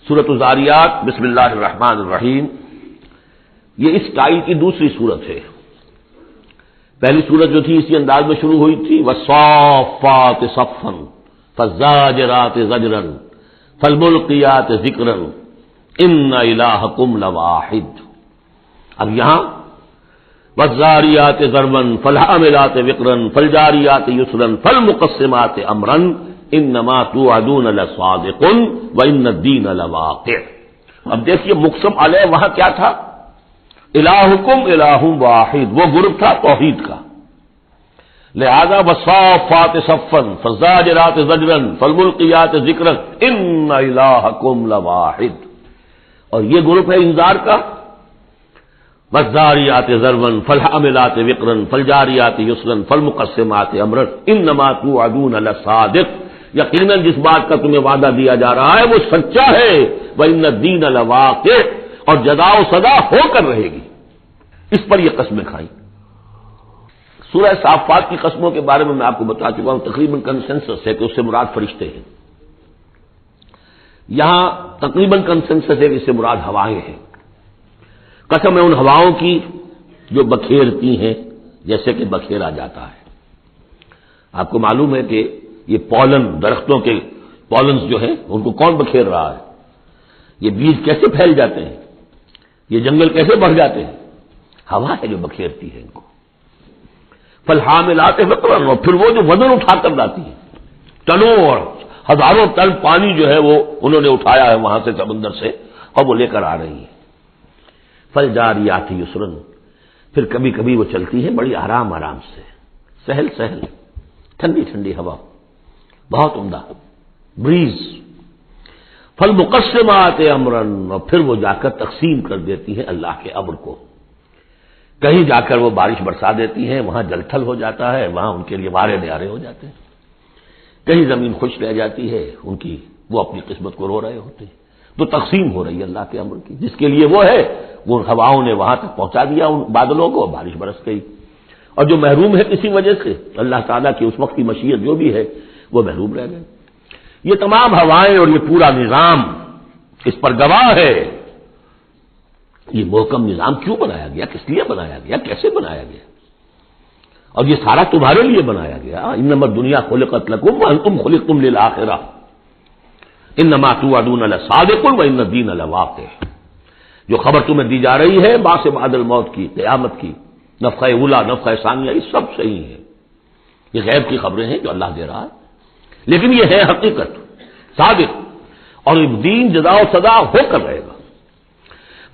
سورۃ الذاریات بسم اللہ الرحمن الرحیم، یہ اس ٹائل کی دوسری صورت ہے۔ پہلی صورت جو تھی اسی انداز میں شروع ہوئی تھی، والصافات صفا فالزاجرات زجرا فالملقیات ذکرا ان الہکم لواحد۔ اب یہاں والذاریات ذروا فالحاملات وقرا فالجاریات یسرا فالمقسمات امرا انما توعدون لصادق وان الدین لواقع۔ اب دیکھیے مقسم علیہ وہاں کیا تھا؟ الہکم الہ واحد، وہ گروپ تھا توحید کا، لہذا والصافات صفا فالزاجرات زجرا فالملقیات ذکرا ان الہکم لواحد، اور یہ گروپ ہے انذار کا، والذاریات ذروا فالحاملات وقرا فالجاریات یسرا فالمقسمات امرا انما توعدون لصادق، یقیناً جس بات کا تمہیں وعدہ دیا جا رہا ہے وہ سچا ہے، وان الدین لواقع، اور جزا و سزا ہو کر رہے گی، اس پر یہ قسمیں کھائیں۔ سورہ صافات کی قسموں کے بارے میں آپ کو بتا چکا ہوں، تقریباً کنسنسس ہے کہ اس سے مراد فرشتے ہیں۔ یہاں تقریباً کنسنسس ہے کہ اس سے مراد ہوائیں ہیں۔ قسم ہے ان ہواؤں کی جو بکھیرتی ہیں جیسے کہ بکھیرا جاتا ہے۔ آپ کو معلوم ہے کہ یہ پولن، درختوں کے پولنز جو ہیں ان کو کون بکھیر رہا ہے؟ یہ بیج کیسے پھیل جاتے ہیں، یہ جنگل کیسے بڑھ جاتے ہیں؟ ہوا ہے جو بکھیرتی ہے ان کو۔ فالحاملات وقرا، اور پھر وہ جو وزن اٹھا کر لاتی ہے، ٹنوں اور ہزاروں ٹن پانی جو ہے وہ انہوں نے اٹھایا ہے وہاں سے سمندر سے، اور وہ لے کر آ رہی ہے۔ فالجاریات یسرا، پھر کبھی کبھی وہ چلتی ہے بڑی آرام آرام سے، سہل سہل، ٹھنڈی ٹھنڈی ہوا، بہت عمدہ بریز۔ فالمقسمات امرا، اور پھر وہ جا کر تقسیم کر دیتی ہے اللہ کے امر کو، کہیں جا کر وہ بارش برسا دیتی ہیں، وہاں جل تھل ہو جاتا ہے، وہاں ان کے لیے مارے نیارے ہو جاتے ہیں، کہیں زمین خشک رہ جاتی ہے ان کی، وہ اپنی قسمت کو رو رہے ہوتے ہیں۔ تو تقسیم ہو رہی ہے اللہ کے امر کی، جس کے لیے وہ ہے وہ ہواؤں نے وہاں تک پہنچا دیا ان بادلوں کو، بارش برس گئی، اور جو محروم ہے کسی وجہ سے اللہ تعالیٰ کی اس وقت کی مشیت جو بھی ہے وہ محروم رہ گئے۔ یہ تمام ہوائیں اور یہ پورا نظام اس پر گواہ ہے۔ یہ محکم نظام کیوں بنایا گیا، کس لیے بنایا گیا، کیسے بنایا گیا، اور یہ سارا تمہارے لیے بنایا گیا۔ انما الدنیا خلقت لکم وانتم خلقتم للآخرہ انما توعدون لصادق وان الدین لواقع۔ جو خبر تمہیں دی جا رہی ہے بعث بعد الموت کی، قیامت کی، نفخہ اولی نفخہ ثانیہ، یہ سب صحیح ہے، یہ غیب کی خبریں ہیں جو اللہ دے رہا ہے، لیکن یہ ہے حقیقت صادق، اور دین جزا و سزا ہو کر رہے گا۔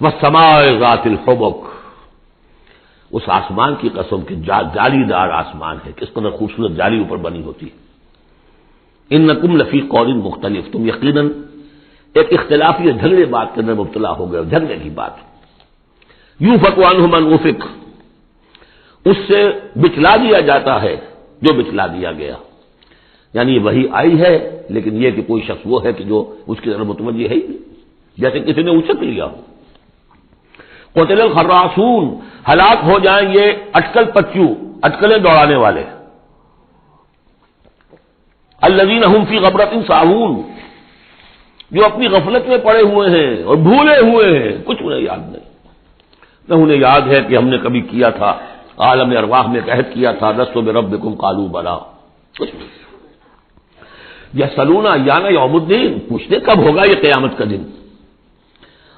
والسماء ذات الحبک، اس آسمان کی قسم کہ جالی دار آسمان ہے، کس قدر خوبصورت جالی اوپر بنی ہوتی ہے۔ انکم لفی قول مختلف، تم یقیناً ایک اختلافی جھگڑے بات کے اندر مبتلا ہو گئے، جھگڑے کی بات۔ یوفک عنہ من افک، اس سے بچلا دیا جاتا ہے جو بچلا دیا گیا، یعنی وہی آئی ہے لیکن یہ کہ کوئی شخص وہ ہے کہ جو اس کی طرف متوجہ ہے ہی نہیں، جیسے کسی نے اچک لیا ہو۔ قتل الخراصون، ہلاک ہو جائیں یہ اٹکل پچو، اٹکلیں دوڑانے والے، الذین هم فی غفلۃ ساہون، جو اپنی غفلت میں پڑے ہوئے ہیں اور بھولے ہوئے ہیں، کچھ انہیں یاد نہیں۔ نہ انہیں یاد ہے کہ ہم نے کبھی کیا تھا، عالم ارواح میں عہد کیا تھا، لست بربکم قالوا بلی، کچھ نہیں۔ یسألون ایان یوم الدین، پوچھتے کب ہوگا یہ قیامت کا دن،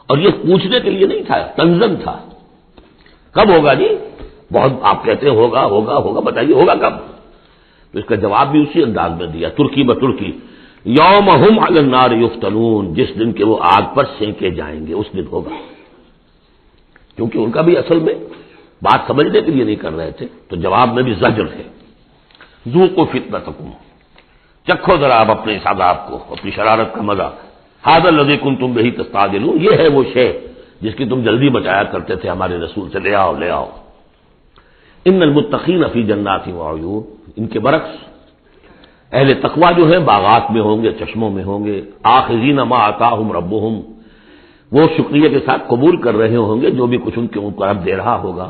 اور یہ پوچھنے کے لیے نہیں تھا، تنزن تھا، کب ہوگا جی؟ بہت آپ کہتے ہیں ہوگا ہوگا ہوگا، بتائیے ہوگا کب؟ تو اس کا جواب بھی اسی انداز میں دیا، ترکی بترکی، یوم ہم علی النار یفتنون، جس دن کے وہ آگ پر سینکے جائیں گے اس دن ہوگا، کیونکہ ان کا بھی اصل میں بات سمجھنے کے لیے نہیں کر رہے تھے، تو جواب میں بھی زجر ہے۔ ذوقوا فتنتکم، چکھو ذرا آپ اپنے اس عذاب کو، اپنی شرارت کا مزہ۔ ھذا الذی کنتم بہ تستعجلون، یہ ہے وہ شے جس کی تم جلدی بچایا کرتے تھے ہمارے رسول سے، لے آؤ لے آؤ۔ ان المتقین فی جنات وعیون، ان کے برعکس اہل تقوی جو ہیں باغات میں ہوں گے، چشموں میں ہوں گے، آخذین ما آتاہم ربہم، وہ شکریہ کے ساتھ قبول کر رہے ہوں گے جو بھی کچھ ان کو رب دے رہا ہوگا۔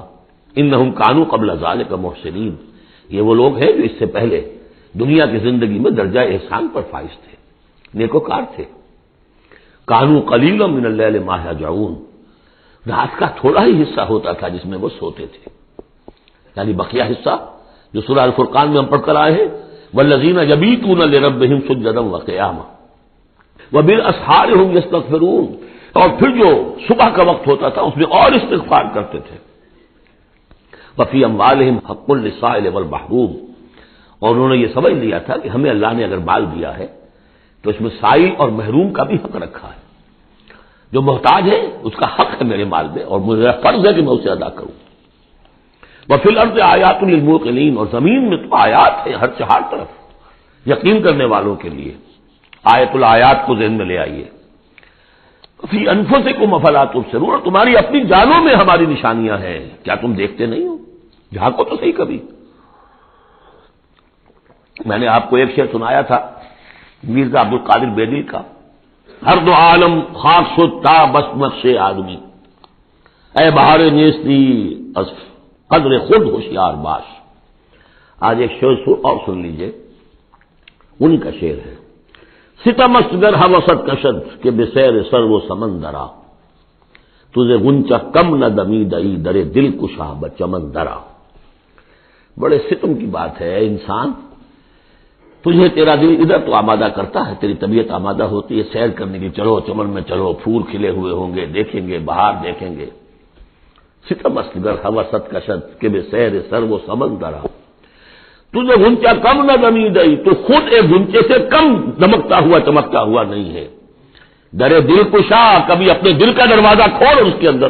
انہم کانوا قبل ذلک محسنین، یہ وہ لوگ ہیں جو اس سے پہلے دنیا کی زندگی میں درجہ احسان پر فائز تھے، نیکوکار تھے۔ کانوا قلیلا من اللیل ما یہجعون، رات کا تھوڑا ہی حصہ ہوتا تھا جس میں وہ سوتے تھے، یعنی بقیہ حصہ جو سورہ الفرقان میں ہم پڑھ کر آئے ہیں، والذین یبیتون لربہم سجدا وقیاما وبالاسحار هم یستغفرون، اور پھر جو صبح کا وقت ہوتا تھا اس میں اور استغفار کرتے تھے۔ وفی اموالہم حق للسائل والمحروم، اور انہوں نے یہ سمجھ لیا تھا کہ ہمیں اللہ نے اگر مال دیا ہے تو اس میں سائل اور محروم کا بھی حق رکھا ہے، جو محتاج ہے اس کا حق ہے میرے مال میں، اور مجھے فرض ہے کہ میں اسے ادا کروں۔ وفی الارض آیات للموقنین، اور زمین میں تو آیات ہے ہر طرف یقین کرنے والوں کے لیے، آیت الآیات کو ذہن میں لے آئیے۔ فی انفسکم افلا تبصرون، اور تمہاری اپنی جانوں میں ہماری نشانیاں ہیں، کیا تم دیکھتے نہیں ہو؟ جھانکو تو صحیح کبھی۔ میں نے آپ کو ایک شعر سنایا تھا میرزا عبد القادر بیدی کا، ہر دو عالم خاک شد تا بس نقش آدمی، اے بہار نیستی از قدر خود ہوشیار باش۔ آج ایک شعر اور سن لیجئے، انہی کا شعر ہے، ستم است گر ہوست کشد کہ بسیر سر و سمندرا، تجھے غنچہ کم نہ دمیدئی درے دل کشا بچمن درا۔ بڑے ستم کی بات ہے اے انسان، تجھے تیرا دل ادھر تو آمادہ کرتا ہے، تیری طبیعت آمادہ ہوتی ہے سیر کرنے کی، چلو چمن میں چلو، پھول کھلے ہوئے ہوں گے دیکھیں گے، بہار دیکھیں گے۔ ستم است گر ہوست کشد کہ بسیر سر و سمندرا، تجھے غنچہ کم نہ دمیدئی، تو خود ایک غنچے سے کم دمکتا ہوا چمکتا ہوا نہیں ہے۔ درے دل کشا، کبھی اپنے دل کا دروازہ کھول اس کے اندر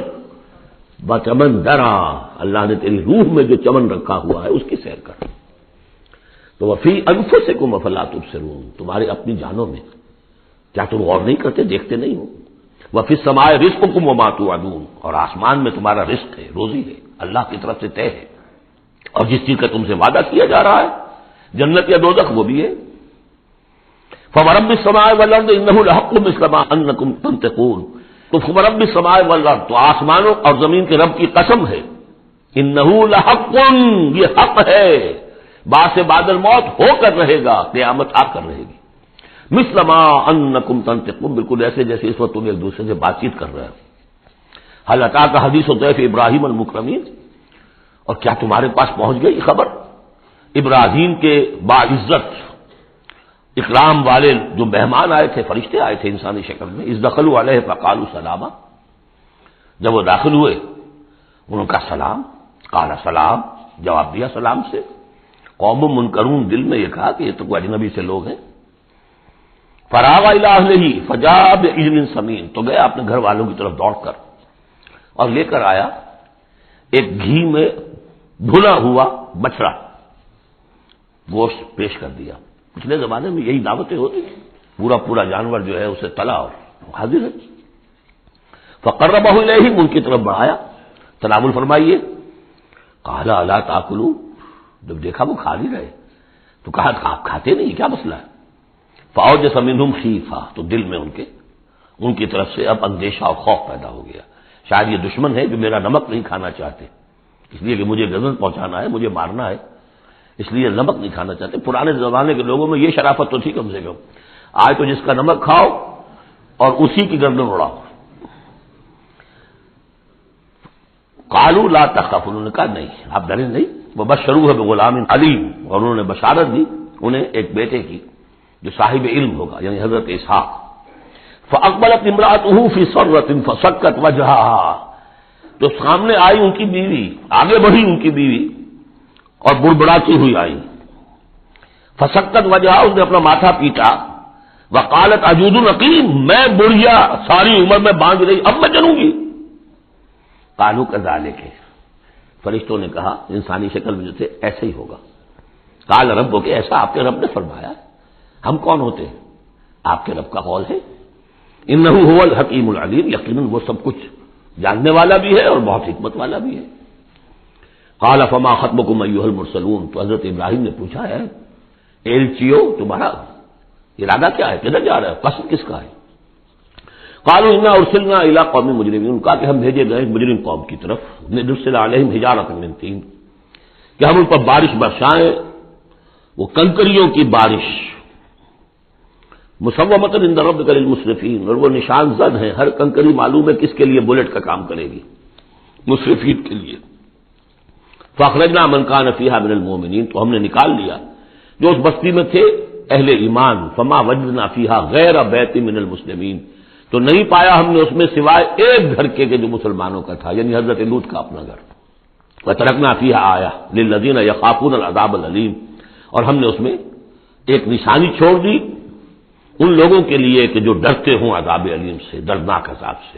بچمن درا، اللہ نے تیری روح میں جو چمن رکھا ہوا ہے اس کی سیر کر۔ تو وفی انفسکم افلا تبصرون، تمہاری اپنی جانوں میں کیا تم غور نہیں کرتے، دیکھتے نہیں ہو؟ وفی السماء رزقکم وما توعدون، اور آسمان میں تمہارا رزق ہے، روزی ہے، اللہ کی طرف سے طے ہے، اور جس چیز کا تم سے وعدہ کیا جا رہا ہے جنت یا دوزخ وہ بھی ہے۔ فورب السماء والارض انه لحق مثل ما انکم تنطقون، تو فورب السماء والارض، تو آسمانوں اور زمین کے رب کی قسم ہے، انه لحق، یہ حق ہے، باعث بعد الموت ہو کر رہے گا، قیامت آ کر رہے گی۔ مثل ما انکم تنطقون، بالکل ایسے جیسے اس وقت تم ایک دوسرے سے بات چیت کر رہے ہو۔ هل اتاک حدیث ضیف ابراہیم المکرمین، اور کیا تمہارے پاس پہنچ گئی خبر ابراہیم کے باعزت اکرام والے جو مہمان آئے تھے، فرشتے آئے تھے انسانی شکل میں، اذ دخلوا علیہ فقالوا سلاما، جب وہ داخل ہوئے انہوں کا سلام، قال سلام، جواب دیا سلام سے۔ قوم منکرون، دل میں یہ کہا کہ یہ تو کوئی اجنبی سے لوگ ہیں۔ فراغ الی اہلہ فجاء بعجل سمین، تو گیا اپنے گھر والوں کی طرف دوڑ کر اور لے کر آیا ایک گھی میں بھنا ہوا بچڑا، گوشت پیش کر دیا۔ پچھلے زمانے میں یہی دعوتیں ہوتی تھیں، پورا جانور جو ہے اسے تلا اور حاضر ہے۔ فقربہ الیہم، ان کی طرف بڑھایا، تناول فرمائیے۔ قال الا تاکلون، جب دیکھا وہ کھا نہیں رہے تو کہا آپ کھاتے نہیں، کیا مسئلہ ہے؟ فاوجس منہم خیفہ، تو دل میں ان کی طرف سے اب اندیشہ اور خوف پیدا ہو گیا، شاید یہ دشمن ہے جو میرا نمک نہیں کھانا چاہتے، اس لیے کہ مجھے غزل پہنچانا ہے، مجھے مارنا ہے، اس لیے نمک نہیں کھانا چاہتے۔ پرانے زمانے کے لوگوں میں یہ شرافت تو تھی کم سے کم، آج تو جس کا نمک کھاؤ اور اسی کی گردن اڑاؤ۔ قالوا لا تخف، انہوں نے کہا نہیں آپ ڈریں نہیں، وبشروہ بغلام علیم، اور انہوں نے بشارت دی انہیں ایک بیٹے کی جو صاحب علم ہوگا، یعنی حضرت اسحاق۔ فاقبلت امرأته فی صرۃ فسکت وجہها، تو سامنے آئی ان کی بیوی، آگے بڑھی ان کی بیوی اور بڑبڑاتی ہوئی آئی۔ فسکت وجہها، اس نے اپنا ماتھا پیٹا۔ وقالت عجوز عقیم، میں بڑھیا ساری عمر میں باندھ رہی، اب میں جنوں گی۔ قالوا کذالک، فرشتوں نے کہا انسانی شکل میں جو تھے ایسے ہی ہوگا۔ قال ربک، ایسا آپ کے رب نے فرمایا، ہم کون ہوتے ہیں؟ آپ کے رب کا قول ہے۔ انہ هو الحکیم العلیم، یقیناً وہ سب کچھ جاننے والا بھی ہے اور بہت حکمت والا بھی ہے۔ قال فما خطبکم ایھا المرسلون، تو حضرت ابراہیم نے پوچھا ہے ایلچیو تمہارا ارادہ کیا ہے، کدھر جا رہے ہو، قصد کس کا ہے؟ قالوا انا ارسلنا الى قوم مجرمین، کہا کہ ہم بھیجے گئے مجرم قوم کی طرف، نرسل علیہم حجارۃ من طین، کہ ہم ان پر بارش برسائیں، وہ کنکریوں کی بارش۔ مسومۃ عند ربک للمسرفین، اور وہ نشان زد ہیں، ہر کنکری معلوم ہے کس کے لیے بلٹ کا کام کرے گی، مسرفین کے لیے۔ فاخرجنا من کان فیہا من المؤمنین، تو ہم نے نکال لیا جو اس بستی میں تھے اہل ایمان، فما وجدنا فیہا غیر بیت من المسلمین، تو نہیں پایا ہم نے اس میں سوائے ایک گھر کے جو مسلمانوں کا تھا، یعنی حضرت لوط کا اپنا گھر۔ وترکنا فیہا آیہ للذین یخافون العذاب العلیم، اور ہم نے اس میں ایک نشانی چھوڑ دی ان لوگوں کے لیے کہ جو ڈرتے ہوں عذاب علیم سے، دردناک عذاب سے۔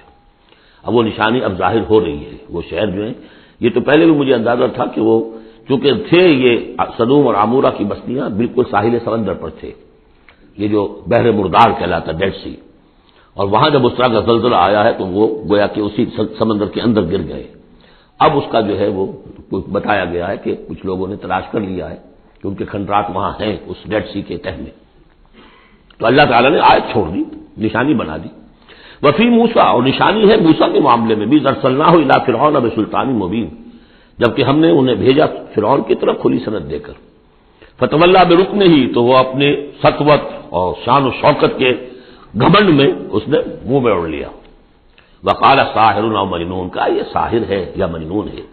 اب وہ نشانی اب ظاہر ہو رہی ہے۔ وہ شہر جو ہیں، یہ تو پہلے بھی مجھے اندازہ تھا کہ وہ چونکہ تھے یہ سدوم اور عمورہ کی بستیاں بالکل ساحل سمندر پر تھے، یہ جو بحر مردار کہلاتا ڈیڈ سی، اور وہاں جب اس طرح کا زلزلہ آیا ہے تو وہ گویا کہ اسی سمندر کے اندر گر گئے۔ اب اس کا جو ہے وہ بتایا گیا ہے کہ کچھ لوگوں نے تلاش کر لیا ہے کہ ان کے کھنڈرات وہاں ہیں اس ڈیڈ سی کے تہہ میں، تو اللہ تعالیٰ نے آیت چھوڑ دی، نشانی بنا دی۔ وفی موسیٰ، اور نشانی ہے موسیٰ کے معاملے میں بھی، ارسلناہ الی فرعون بسلطان مبین، جبکہ ہم نے انہیں بھیجا فرعون کی طرف کھلی سند دے کر۔ فتولیٰ برکنہ، تو وہ اپنے سطوت اور شان و شوکت کے گھمنڈ میں اس نے منہ میں اوڑھ لیا۔ وقال ساحر او مجنون، کا یہ ساحر ہے یا مجنون ہے،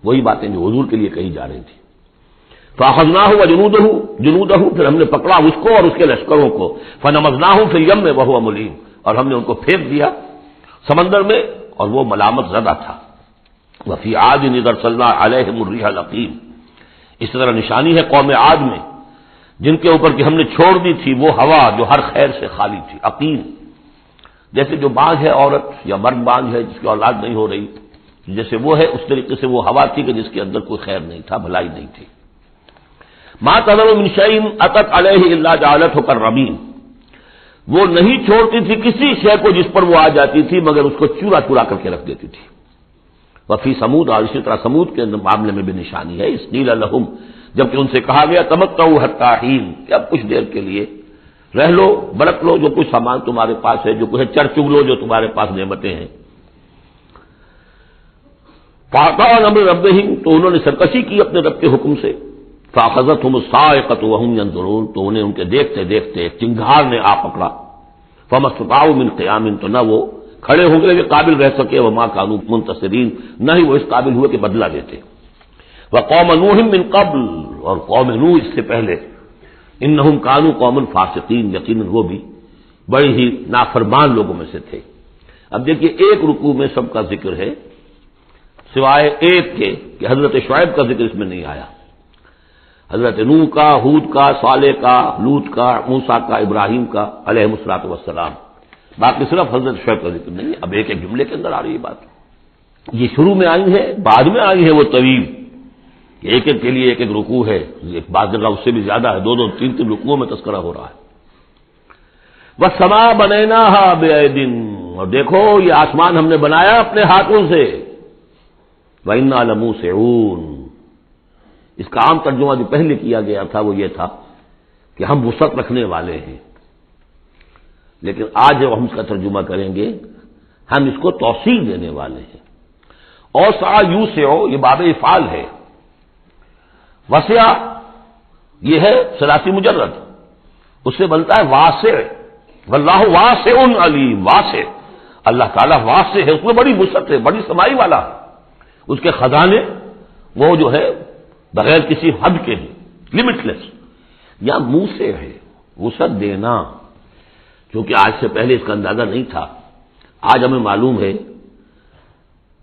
وہی باتیں جو حضور کے لیے کہی جا رہی تھی۔ فاخذناہ وجنودہ، پھر ہم نے پکڑا اس کو اور اس کے لشکروں کو، فنبذناہ فی الیم وہو ملیم، اور ہم نے ان کو پھینک دیا سمندر میں اور وہ ملامت زدہ تھا۔ وفی عاد اذ ارسلنا علیہم الریح العقیم، اس طرح نشانی ہے قوم عاد میں جن کے اوپر کہ ہم نے چھوڑ دی تھی وہ ہوا جو ہر خیر سے خالی تھی، عقیم، جیسے جو بانجھ ہے عورت یا مرد بانجھ ہے جس کی اولاد نہیں ہو رہی، جیسے وہ ہے اس طریقے سے وہ ہوا تھی کہ جس کے اندر کوئی خیر نہیں تھا، بھلائی نہیں تھی۔ ما تذر من شیء اتت علیہ الا جعلتہ کالرمیم، وہ نہیں چھوڑتی تھی کسی شے کو جس پر وہ آ جاتی تھی مگر اس کو چورا چورا کر کے رکھ دیتی تھی۔ وفی سمود، اور اسی طرح سمود کے معاملے میں بھی نشانی ہے، اس قیل لہم، جبکہ ان سے کہا گیا تمتعوا حتی حین، کہ اب کچھ دیر کے لیے رہ لو، برت لو جو کچھ سامان تمہارے پاس ہے، جو کچھ چر چگ لو جو تمہارے پاس نعمتیں ہیں۔ فاعطوا امر ربہم، تو انہوں نے سرکشی کی اپنے رب کے حکم سے۔ فاخذتهم الصاعقۃ وهم ينظرون، تو انہیں ان کے دیکھتے دیکھتے چنگھار نے آ پکڑا۔ فما استطاعوا من قیام، تو نہ وہ کھڑے ہوں گے قابل رہ سکے، وما كانوا منتصرین، نہ ہی وہ اس قابل ہوئے کہ بدلہ دیتے۔ وقوم نوح من قبل، اور قوم نوح اس سے پہلے، انہم كانوا قوما فاسقین، یقیناً وہ بھی بڑے ہی نافرمان لوگوں میں سے تھے۔ اب دیکھیے ایک رکوع میں سب کا ذکر ہے سوائے ایک کے کہ حضرت شعیب کا ذکر اس میں نہیں آیا، حضرت نوح کا، ہود کا، صالح کا، لوط کا، موسیٰ کا، ابراہیم کا علیہم الصلوۃ والسلام، باقی صرف حضرت شعیب کا ذکر نہیں ہے۔ اب ایک ایک جملے کے اندر آ رہی ہے بات، یہ شروع میں آئی ہے، بعد میں آئی ہے وہ طویل، ایک ایک کے لیے ایک ایک رکوع ہے، ایک بعض جگہ اس سے بھی زیادہ ہے، دو دو تین تین رکوعوں میں تذکرہ ہو رہا ہے۔ وَالسَّمَاءَ بَنَيْنَاهَا بِأَيْدٍ، اور دیکھو یہ آسمان ہم نے بنایا اپنے ہاتھوں سے، وَإِنَّا لَمُوسِعُونَ، اس کا عام ترجمہ جو پہلے کیا گیا تھا وہ یہ تھا کہ ہم وسعت رکھنے والے ہیں، لیکن آج جب ہم اس کا ترجمہ کریں گے ہم اس کو توسیع دینے والے ہیں۔ اوسع یوسع، یہ باب افعال ہے، وسع یہ ہے ثلاثی مجرد، اس سے بنتا ہے واسع، واللہ واسع علیم، واسع، اللہ تعالیٰ واسع ہے، اس میں بڑی وسعت ہے، بڑی سمائی والا ہے، اس کے خزانے وہ جو ہے بغیر کسی حد کے ہیں، لمٹ لیس۔ یا منہ سے ہے وسعت دینا، کیونکہ آج سے پہلے اس کا اندازہ نہیں تھا، آج ہمیں معلوم ہے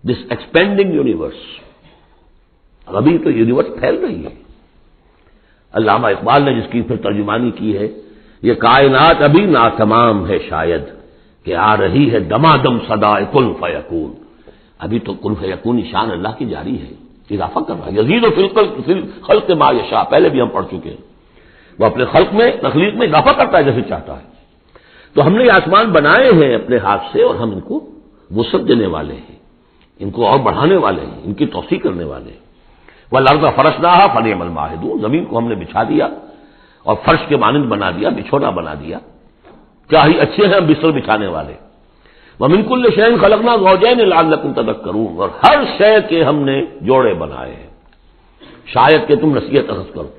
دس ایکسپینڈنگ یونیورس، ابھی تو یونیورس پھیل رہی ہے۔ علامہ اقبال نے جس کی پھر ترجمانی کی ہے، یہ کائنات ابھی ناتمام ہے شاید کہ آ رہی ہے دمادم صدائے کن فیکون، ابھی تو کن فیکون شان اللہ کی جاری ہے، اضافہ کر رہا ہے، یزید فی الخلق ما یشاء، پہلے بھی ہم پڑھ چکے ہیں، وہ اپنے خلق میں، تخلیق میں اضافہ کرتا ہے جیسے چاہتا ہے۔ تو ہم نے یہ آسمان بنائے ہیں اپنے ہاتھ سے اور ہم ان کو وسعت دینے والے ہیں، ان کو اور بڑھانے والے ہیں، ان کی توسیع کرنے والے ہیں۔ وَالْأَرْضَ فَرَشْنَاهَا فَنِعْمَ الْمَاهِدُونَ، زمین کو ہم نے بچھا دیا اور فرش کے مانند بنا دیا، بچھونا بنا دیا، کیا ہی اچھے ہیں ہم بستر بچھانے والے۔ وَمِن كُلِّ شَيْءٍ خَلَقْنَا زَوْجَيْنِ لَعَلَّكُمْ تَذَكَّرُونَ، اور ہر شے کے ہم نے جوڑے بنائے ہیں شاید کہ تم نصیحت اخذ کرو۔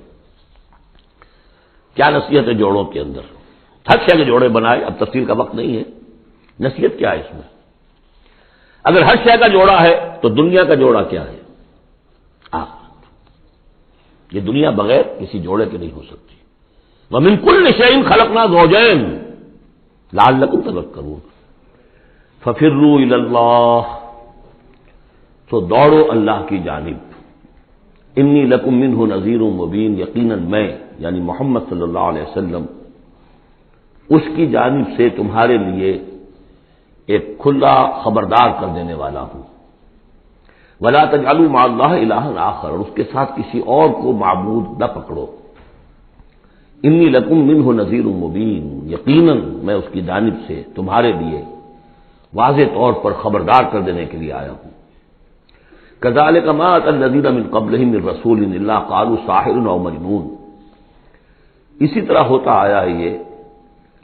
کیا نصیحت ہے جوڑوں کے اندر؟ ہر شے کے جوڑے بنائے، اب تفصیل کا وقت نہیں ہے، نصیحت کیا ہے اس میں؟ اگر ہر شے کا جوڑا ہے تو دنیا کا جوڑا کیا ہے؟ آخرت۔ یہ دنیا بغیر کسی جوڑے کے نہیں ہو سکتی۔ وَمِن كُلِّ شَيْءٍ خَلَقْنَا زَوْجَيْنِ لَعَلَّكُمْ تَذَكَّرُونَ فَفِرُّوا إِلَى اللَّهِ، تو دوڑو اللہ کی جانب، انی لکم منہ نذیر مبین، یقیناً میں یعنی محمد صلی اللہ علیہ وسلم اس کی جانب سے تمہارے لیے ایک کھلا خبردار کر دینے والا ہوں۔ ولا تجعلوا مع اللہ الہا آخر، اور اس کے ساتھ کسی اور کو معبود نہ پکڑو۔ انی لکم منہ نذیر مبین، یقیناً میں اس کی جانب سے تمہارے لیے واضح طور پر خبردار کر دینے کے لیے آیا ہوں۔ کذالک ما أتی الذین من قبلہم من رسول الا قالوا ساحر او مجنون، اسی طرح ہوتا آیا ہے یہ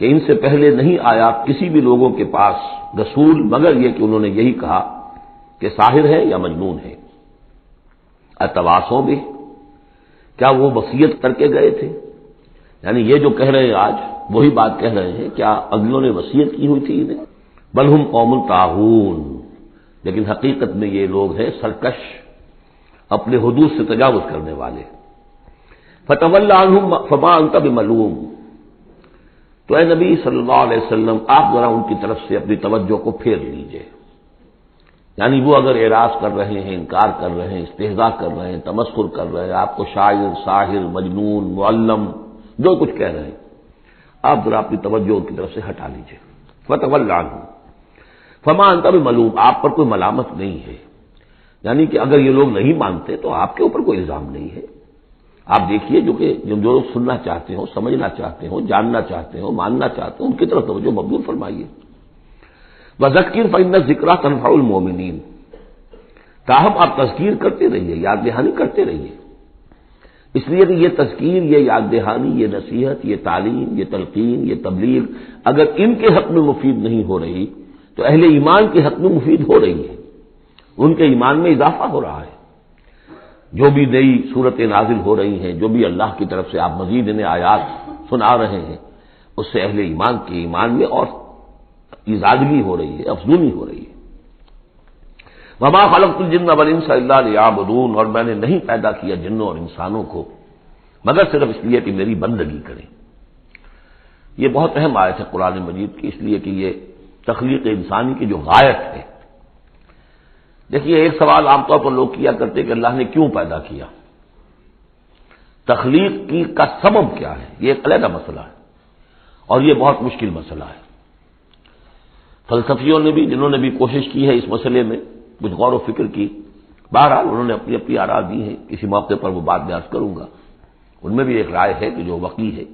کہ ان سے پہلے نہیں آیا کسی بھی لوگوں کے پاس رسول مگر یہ کہ انہوں نے یہی کہا کہ ساحر ہے یا مجنون ہے۔ اتواصوا بہ، کیا وہ وصیت کر کے گئے تھے؟ یعنی یہ جو کہہ رہے ہیں آج وہی بات کہہ رہے ہیں، کیا اگلوں نے وصیت کی ہوئی تھی انہیں؟ بل ہم قوم طاغون، لیکن حقیقت میں یہ لوگ ہیں سرکش، اپنے حدود سے تجاوز کرنے والے۔ فتول عنہم فما انت بملوم، تو اے نبی صلی اللہ علیہ وسلم آپ ذرا ان کی طرف سے اپنی توجہ کو پھیر لیجئے، یعنی وہ اگر اعراض کر رہے ہیں، انکار کر رہے ہیں، استہزاء کر رہے ہیں، تمسخر کر رہے ہیں، آپ کو شاعر، ساحر، مجنون، معلم جو کچھ کہہ رہے ہیں، آپ ذرا اپنی توجہ ان کی طرف سے ہٹا لیجئے۔ فتول عنہم فما انت بملوم، آپ پر کوئی ملامت نہیں ہے، یعنی کہ اگر یہ لوگ نہیں مانتے تو آپ کے اوپر کوئی الزام نہیں ہے۔ آپ دیکھیے جو لوگ سننا چاہتے ہو، سمجھنا چاہتے ہو، جاننا چاہتے ہو، ماننا چاہتے ہو، ان کی طرف توجہ مبذول فرمائیے۔ وذکر فإن الذکریٰ تنفع المؤمنین، تاہم آپ تذکیر کرتے رہیے، یاد دہانی کرتے رہیے، اس لیے کہ یہ تذکیر، یہ یاد دہانی، یہ نصیحت، یہ تعلیم، یہ تلقین، یہ تبلیغ اگر ان کے حق میں مفید نہیں ہو رہی تو اہل ایمان کے حق میں مفید ہو رہی ہے، ان کے ایمان میں اضافہ ہو رہا ہے۔ جو بھی نئی صورتیں نازل ہو رہی ہیں، جو بھی اللہ کی طرف سے آپ مزید انہیں آیات سنا رہے ہیں، اس سے اہل ایمان کے ایمان میں اور ازادگی ہو رہی ہے، افزونی ہو رہی ہے۔ وما خلقت الجن والانس الا لیعبدون، اور میں نے نہیں پیدا کیا جنوں اور انسانوں کو مگر صرف اس لیے کہ میری بندگی کریں۔ یہ بہت اہم آیت ہے قرآن مجید کی، اس لیے کہ یہ تخلیق انسانی کی جو غایت ہے۔ دیکھیے ایک سوال عام طور پر لوگ کیا کرتے کہ اللہ نے کیوں پیدا کیا، تخلیق کی کا سبب کیا ہے، یہ ایک علیحدہ مسئلہ ہے اور یہ بہت مشکل مسئلہ ہے۔ فلسفیوں نے بھی، جنہوں نے بھی کوشش کی ہے اس مسئلے میں کچھ غور و فکر کی، بہرحال انہوں نے اپنی اپنی آراء دی ہیں، کسی موقع پر وہ بات بیان کروں گا، ان میں بھی ایک رائے ہے کہ جو وقی ہے،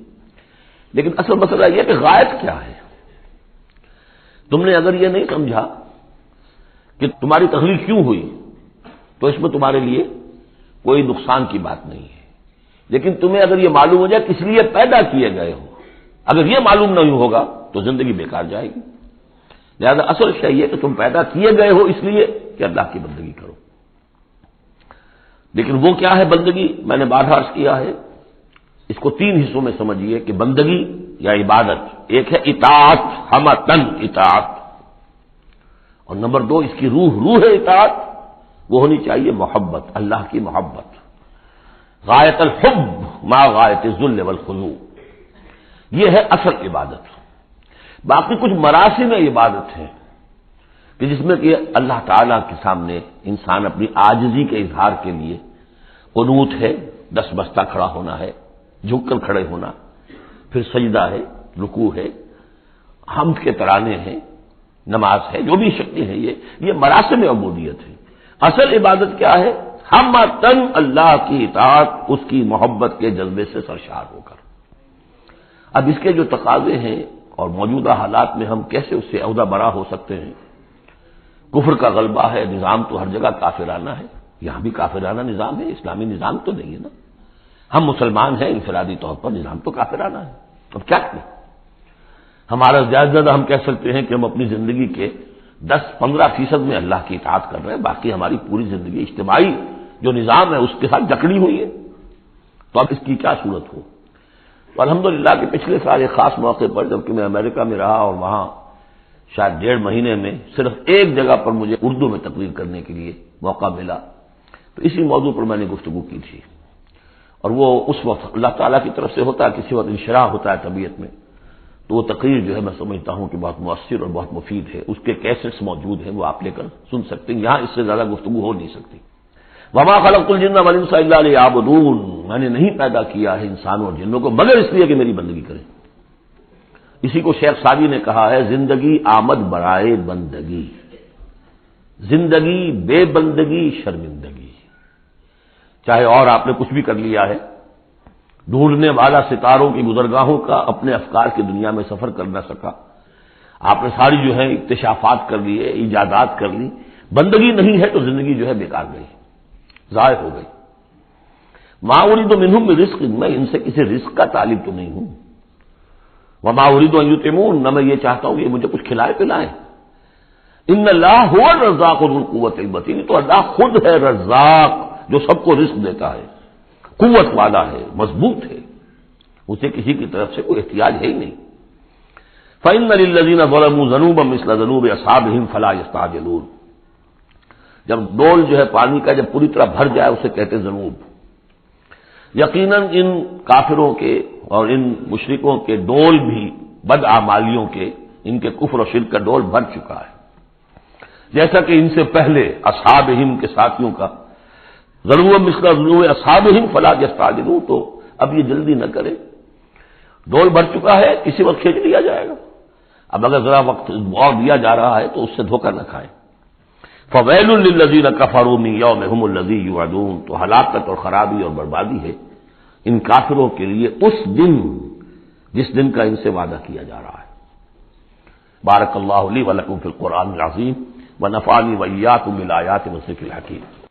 لیکن اصل مسئلہ یہ کہ غایت کیا ہے۔ تم نے اگر یہ نہیں سمجھا کہ تمہاری تخلیق کیوں ہوئی تو اس میں تمہارے لیے کوئی نقصان کی بات نہیں ہے، لیکن تمہیں اگر یہ معلوم ہو جائے کس لیے پیدا کیے گئے ہو، اگر یہ معلوم نہیں ہوگا تو زندگی بیکار جائے گی۔ لہذا اصل شے یہ کہ تم پیدا کیے گئے ہو اس لیے کہ اللہ کی بندگی کرو، لیکن وہ کیا ہے بندگی؟ میں نے بار عرض کیا ہے، اس کو تین حصوں میں سمجھیے کہ بندگی یا عبادت، ایک ہے اطاعت، ہمتن اطاعت، اور نمبر دو اس کی روح ہے اطاعت، وہ ہونی چاہیے محبت، اللہ کی محبت، غایت الحب ما غایت الذل والخضوع، یہ ہے اصل عبادت۔ باقی کچھ مراسم عبادت ہے کہ جس میں کہ اللہ تعالیٰ کے سامنے انسان اپنی عاجزی کے اظہار کے لیے قنوت ہے، دس بستہ کھڑا ہونا ہے، جھک کر کھڑے ہونا، پھر سجدہ ہے، رکوع ہے، حمد کے ترانے ہیں، نماز ہے، جو بھی شکلیں ہیں، یہ مراسم عبودیت ہے۔ اصل عبادت کیا ہے؟ ہمتن اللہ کی اطاعت، اس کی محبت کے جذبے سے سرشار ہو کر۔ اب اس کے جو تقاضے ہیں اور موجودہ حالات میں ہم کیسے اس سے عہدہ برا ہو سکتے ہیں؟ کفر کا غلبہ ہے، نظام تو ہر جگہ کافرانہ ہے، یہاں بھی کافرانہ نظام ہے، اسلامی نظام تو نہیں ہے نا، ہم مسلمان ہیں، انفرادی طور پر نظام تو کافرانہ ہے، اب کیا کریں؟ ہمارا زیادہ ہم کہہ سکتے ہیں کہ ہم اپنی زندگی کے 10-15% میں اللہ کی اطاعت کر رہے ہیں، باقی ہماری پوری زندگی اجتماعی جو نظام ہے اس کے ساتھ جکڑی ہوئی ہے، تو اب اس کی کیا صورت ہو؟ الحمدللہ کہ پچھلے سال ایک خاص موقع پر جبکہ میں امریکہ میں رہا اور وہاں شاید 1.5 مہینے میں صرف ایک جگہ پر مجھے اردو میں تقریر کرنے کے لیے موقع ملا، تو اسی موضوع پر میں نے گفتگو کی تھی، اور وہ اس وقت اللہ تعالیٰ کی طرف سے ہوتا ہے، کسی وقت انشراح ہوتا ہے طبیعت میں، تو وہ تقریر جو ہے میں سمجھتا ہوں کہ بہت مؤثر اور بہت مفید ہے۔ اس کے کیسٹس موجود ہیں، وہ آپ لے کر سن سکتے ہیں، یہاں اس سے زیادہ گفتگو ہو نہیں سکتی۔ وما خلقت الجن والانس الا لیعبدون، میں نے نہیں پیدا کیا ہے انسانوں اور جنوں کو مگر اس لیے کہ میری بندگی کریں۔ اسی کو شیخ سعدی نے کہا ہے، زندگی آمد برائے بندگی، زندگی بے بندگی شرمندگی۔ چاہے اور آپ نے کچھ بھی کر لیا ہے، ڈھونڈنے والا ستاروں کی گزرگاہوں کا اپنے افکار کی دنیا میں سفر کر نہ سکا، آپ نے ساری جو ہے اکتشافات کر لیے، ایجادات کر لی، بندگی نہیں ہے تو زندگی جو ہے بیکار گئی، ضائع ہو گئی۔ ما اريد منهم من رزق، میں ان سے کسی رزق کا طالب تو نہیں ہوں۔ وما اريد ان يطعمون، نہ میں یہ چاہتا ہوں کہ مجھے کچھ کھلائے پلائیں۔ ان اللہ هو الرزاق ذو القوة المتین، تو اللہ خود ہے رزاق جو سب کو رزق دیتا ہے، قوت والا ہے، مضبوط ہے، اسے کسی کی طرف سے کوئی احتیاج ہے ہی نہیں۔ فإن للذین ظلموا ذنوبا مثل ذنوب اصحابهم فلا يستعجلون، جب ڈول جو ہے پانی کا جب پوری طرح بھر جائے اسے کہتے ہیں ذنوب۔ یقیناً ان کافروں کے اور ان مشرکوں کے ڈول بھی بدعمالیوں کے، ان کے کفر و شرک کا ڈول بھر چکا ہے، جیسا کہ ان سے پہلے اصحابہم کے ساتھیوں کا ذنوب مثل ذنوب اصحابہم فلا یستعجلون، تو اب یہ جلدی نہ کرے، ڈول بھر چکا ہے، کسی وقت کھینچ لیا جائے گا، اب اگر ذرا وقت اور دیا جا رہا ہے تو اس سے دھوکہ نہ کھائیں۔ فویل للذین کفروا من یومہم الذی یوعدون، تو ہلاکت اور خرابی اور بربادی ہے ان کافروں کے لیے اس دن جس دن کا ان سے وعدہ کیا جا رہا ہے۔ بارک اللہ لی ولکم فی القرآن العظیم ونفعنی وإیاکم بالآیات والذکر الحکیم۔